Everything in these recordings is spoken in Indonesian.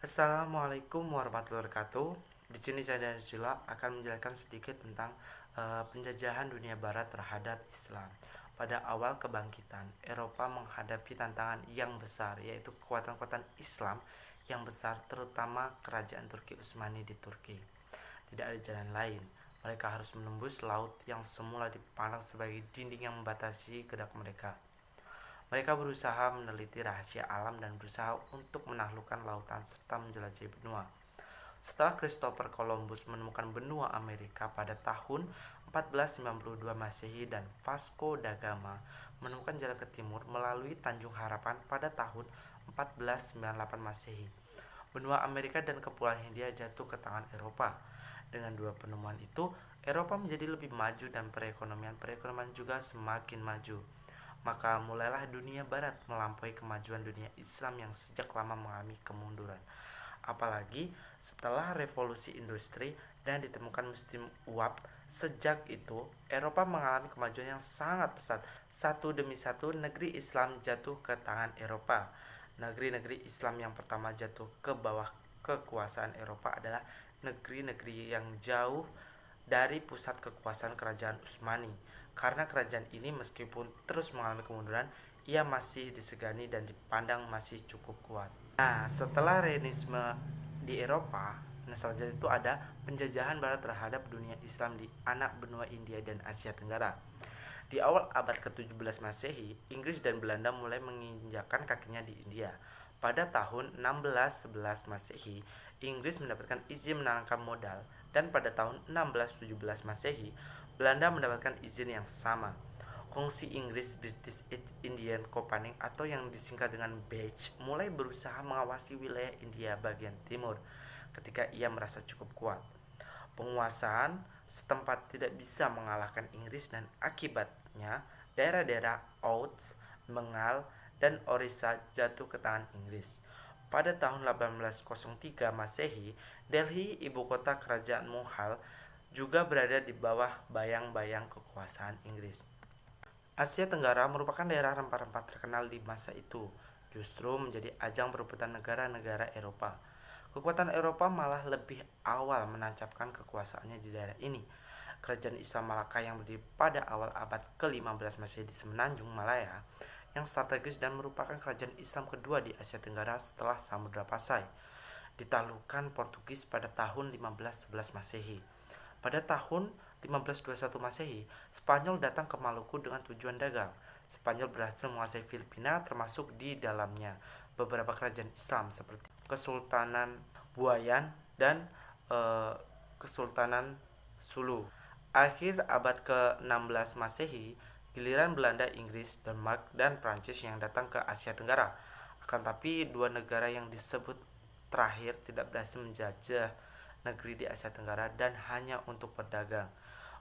Assalamualaikum warahmatullahi wabarakatuh. Di sini saya dan Sila akan menjelaskan sedikit tentang penjajahan dunia barat terhadap Islam. Pada awal kebangkitan, Eropa menghadapi tantangan yang besar, yaitu kekuatan-kekuatan Islam yang besar, terutama kerajaan Turki Utsmani di Turki. Tidak ada jalan lain. Mereka harus menembus laut yang semula dipandang sebagai dinding yang membatasi gerak mereka. Mereka berusaha meneliti rahasia alam dan berusaha untuk menaklukkan lautan serta menjelajahi benua. Setelah Christopher Columbus menemukan benua Amerika pada tahun 1492 Masehi dan Vasco da Gama menemukan jalan ke timur melalui Tanjung Harapan pada tahun 1498 Masehi, benua Amerika dan Kepulauan Hindia jatuh ke tangan Eropa. Dengan dua penemuan itu, Eropa menjadi lebih maju dan perekonomian juga semakin maju. Maka mulailah dunia barat melampaui kemajuan dunia Islam yang sejak lama mengalami kemunduran. Apalagi setelah revolusi industri dan ditemukan mesin uap, sejak itu Eropa mengalami kemajuan yang sangat pesat. Satu demi satu negeri Islam jatuh ke tangan Eropa. Negeri-negeri Islam yang pertama jatuh ke bawah kekuasaan Eropa adalah negeri-negeri yang jauh dari pusat kekuasaan kerajaan Utsmani. Karena kerajaan ini meskipun terus mengalami kemunduran, ia masih disegani dan dipandang masih cukup kuat. Nah, setelah Renaissance di Eropa, selanjutnya itu ada penjajahan barat terhadap dunia Islam di anak benua India dan Asia Tenggara. Di awal abad ke-17 Masehi, Inggris dan Belanda mulai menginjakkan kakinya di India. Pada tahun 1611 Masehi, Inggris mendapatkan izin menanamkan modal, dan pada tahun 1617 Masehi, Belanda mendapatkan izin yang sama. Kongsi Inggris British East Indian Company atau yang disingkat dengan BEAC mulai berusaha mengawasi wilayah India bagian timur ketika ia merasa cukup kuat. Penguasaan setempat tidak bisa mengalahkan Inggris dan akibatnya daerah-daerah Oudh, Bengal, dan Orissa jatuh ke tangan Inggris. Pada tahun 1803 Masehi, Delhi, ibu kota kerajaan Mughal, juga berada di bawah bayang-bayang kekuasaan Inggris. Asia Tenggara merupakan daerah rempah-rempah terkenal di masa itu, justru menjadi ajang perebutan negara-negara Eropa. Kekuatan Eropa malah lebih awal menancapkan kekuasaannya di daerah ini. Kerajaan Islam Malaka yang berdiri pada awal abad ke-15 Masehi di Semenanjung Malaya, yang strategis dan merupakan kerajaan Islam kedua di Asia Tenggara setelah Samudra Pasai, ditaklukkan Portugis pada tahun 1511 Masehi. Pada tahun 1521 Masehi, Spanyol datang ke Maluku dengan tujuan dagang. Spanyol berhasil menguasai Filipina, termasuk di dalamnya beberapa kerajaan Islam seperti Kesultanan Buayan dan Kesultanan Sulu. Akhir abad ke-16 Masehi, giliran Belanda, Inggris, Denmark, dan Prancis yang datang ke Asia Tenggara. Akan tapi dua negara yang disebut terakhir tidak berhasil menjajah negeri di Asia Tenggara dan hanya untuk berdagang.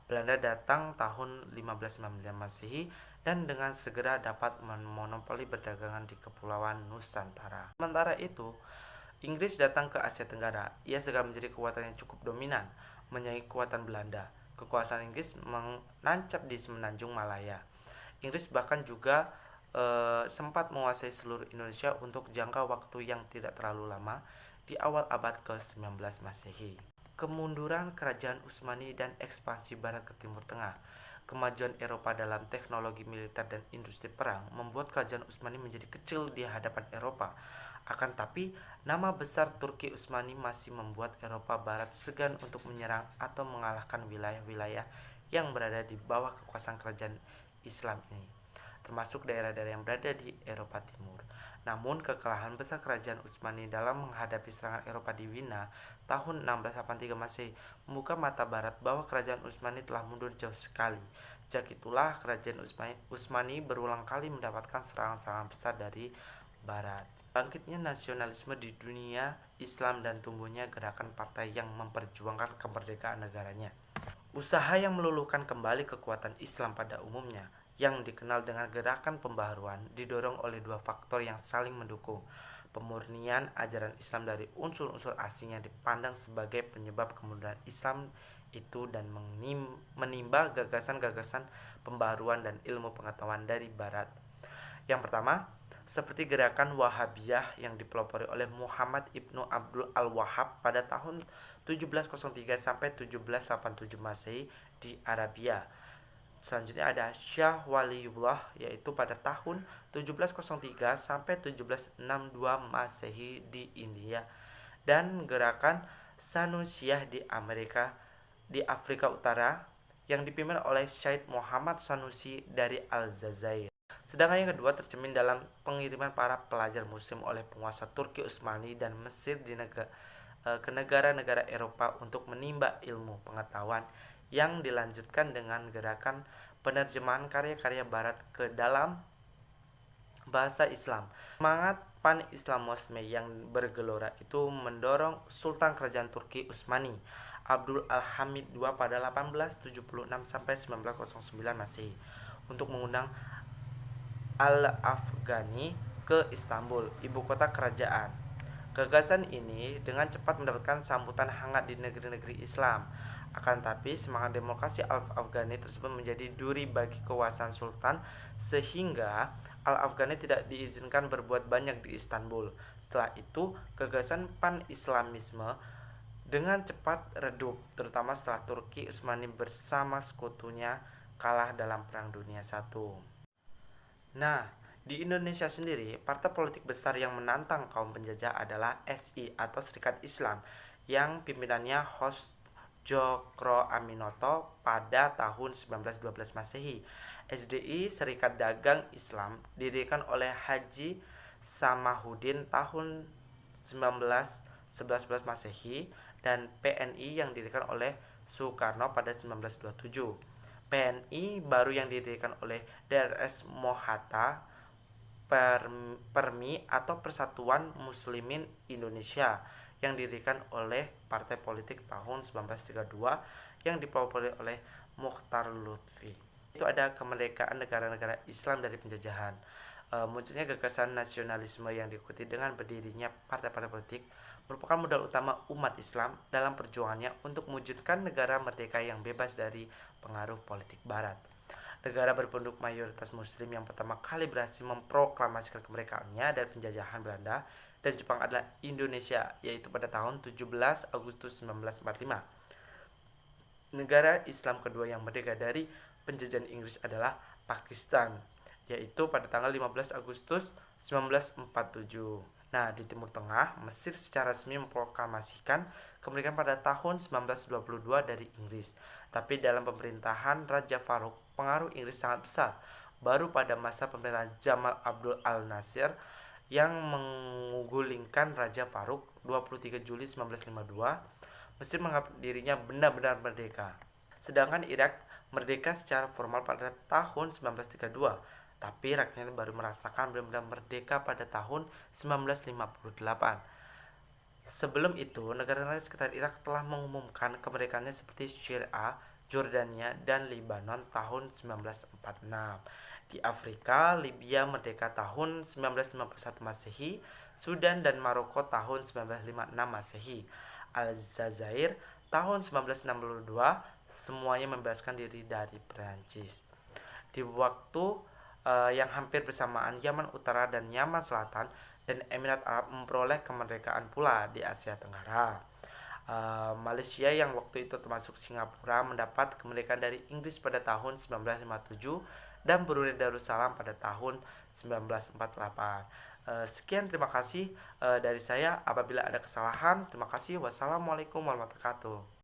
Belanda datang tahun 1599 Masehi dan dengan segera dapat memonopoli perdagangan di Kepulauan Nusantara. Sementara itu, Inggris datang ke Asia Tenggara. Ia segera menjadi kekuatan yang cukup dominan, menyaingi kekuatan Belanda. Kekuasaan Inggris menancap di Semenanjung Malaya. Inggris bahkan juga sempat menguasai seluruh Indonesia untuk jangka waktu yang tidak terlalu lama di awal abad ke-19 Masehi. Kemunduran kerajaan Utsmani dan ekspansi barat ke Timur Tengah. Kemajuan Eropa dalam teknologi militer dan industri perang membuat kerajaan Utsmani menjadi kecil di hadapan Eropa. Akan tapi, nama besar Turki Utsmani masih membuat Eropa Barat segan untuk menyerang atau mengalahkan wilayah-wilayah yang berada di bawah kekuasaan kerajaan Islam ini, termasuk daerah-daerah yang berada di Eropa Timur. Namun kekalahan besar kerajaan Utsmani dalam menghadapi serangan Eropa di Wina tahun 1683 Masehi membuka mata barat bahwa kerajaan Utsmani telah mundur jauh sekali. Sejak itulah kerajaan Utsmani berulang kali mendapatkan serangan-serangan besar dari barat. Bangkitnya nasionalisme di dunia Islam dan tumbuhnya gerakan partai yang memperjuangkan kemerdekaan negaranya. Usaha yang meluluhkan kembali kekuatan Islam pada umumnya, yang dikenal dengan gerakan pembaharuan, didorong oleh dua faktor yang saling mendukung. Pemurnian ajaran Islam dari unsur-unsur asing yang dipandang sebagai penyebab kemunduran Islam itu dan menimba gagasan-gagasan pembaharuan dan ilmu pengetahuan dari barat. Yang pertama, seperti gerakan Wahabiyah yang dipelopori oleh Muhammad Ibnu Abdul Al-Wahhab pada tahun 1703 sampai 1787 Masehi di Arabia. Selanjutnya ada Syah Waliullah yaitu pada tahun 1703 sampai 1762 Masehi di India, dan gerakan Sanusiyah di Afrika Utara yang dipimpin oleh Syed Muhammad Sanusi dari Aljazair. Sedangkan yang kedua tercermin dalam pengiriman para pelajar muslim oleh penguasa Turki Utsmani dan Mesir ke negara-negara Eropa untuk menimba ilmu pengetahuan, yang dilanjutkan dengan gerakan penerjemahan karya-karya barat ke dalam bahasa Islam. Semangat pan-Islamisme yang bergelora itu mendorong Sultan Kerajaan Turki Utsmani Abdul Al-Hamid II pada 1876 sampai 1909 Masehi untuk mengundang Al-Afghani ke Istanbul, ibu kota kerajaan. Gagasan ini dengan cepat mendapatkan sambutan hangat di negeri-negeri Islam. Akan tetapi, semangat demokrasi Al-Afghani tersebut menjadi duri bagi kekuasaan Sultan, sehingga Al-Afghani tidak diizinkan berbuat banyak di Istanbul. Setelah itu, gagasan pan-Islamisme dengan cepat redup, terutama setelah Turki Utsmani bersama sekutunya kalah dalam Perang Dunia I. Nah, di Indonesia sendiri, partai politik besar yang menantang kaum penjajah adalah SI atau Serikat Islam yang pimpinannya Hos Djokro Aminoto pada tahun 1912 Masehi. SDI Serikat Dagang Islam didirikan oleh Haji Samahuddin tahun 1911 Masehi, dan PNI yang didirikan oleh Soekarno pada 1927. PNI baru yang didirikan oleh DRS Mohatta Permi atau Persatuan Muslimin Indonesia yang didirikan oleh partai politik tahun 1932 yang dipelopori oleh Muchtar Lutfi. Itu ada kemerdekaan negara-negara Islam dari penjajahan. Munculnya gagasan nasionalisme yang diikuti dengan berdirinya partai-partai politik merupakan modal utama umat Islam dalam perjuangannya untuk mewujudkan negara merdeka yang bebas dari pengaruh politik Barat. Negara berpenduduk mayoritas Muslim yang pertama kali berhasil memproklamasikan kemerdekaannya dari penjajahan Belanda dan Jepang adalah Indonesia, yaitu pada tahun 17 Agustus 1945. Negara Islam kedua yang merdeka dari penjajahan Inggris adalah Pakistan, yaitu pada tanggal 15 Agustus 1947. Nah, di Timur Tengah, Mesir secara resmi memproklamasikan kemerdekaan pada tahun 1922 dari Inggris. Tapi dalam pemerintahan Raja Farouk, pengaruh Inggris sangat besar. Baru pada masa pemerintahan Jamal Abdul Al-Nasir yang menggulingkan Raja Farouk 23 Juli 1952, Mesir menganggap dirinya benar-benar merdeka. Sedangkan Irak merdeka secara formal pada tahun 1932. Tapi rakyatnya baru merasakan benar-benar merdeka pada tahun 1958. Sebelum itu, negara-negara sekitar Irak telah mengumumkan kemerdekaannya seperti Syria, Jordania, dan Lebanon tahun 1946. Di Afrika, Libya merdeka tahun 1951 Masehi, Sudan dan Maroko tahun 1956 Masehi, Aljazair tahun 1962, semuanya membebaskan diri dari Prancis. Di waktu yang hampir bersamaan, Yaman Utara dan Yaman Selatan dan Emirat Arab memperoleh kemerdekaan pula di Asia Tenggara. Malaysia yang waktu itu termasuk Singapura mendapat kemerdekaan dari Inggris pada tahun 1957 dan Brunei Darussalam pada tahun 1948. Sekian, terima kasih dari saya. Apabila ada kesalahan, terima kasih. Wassalamualaikum warahmatullahi wabarakatuh.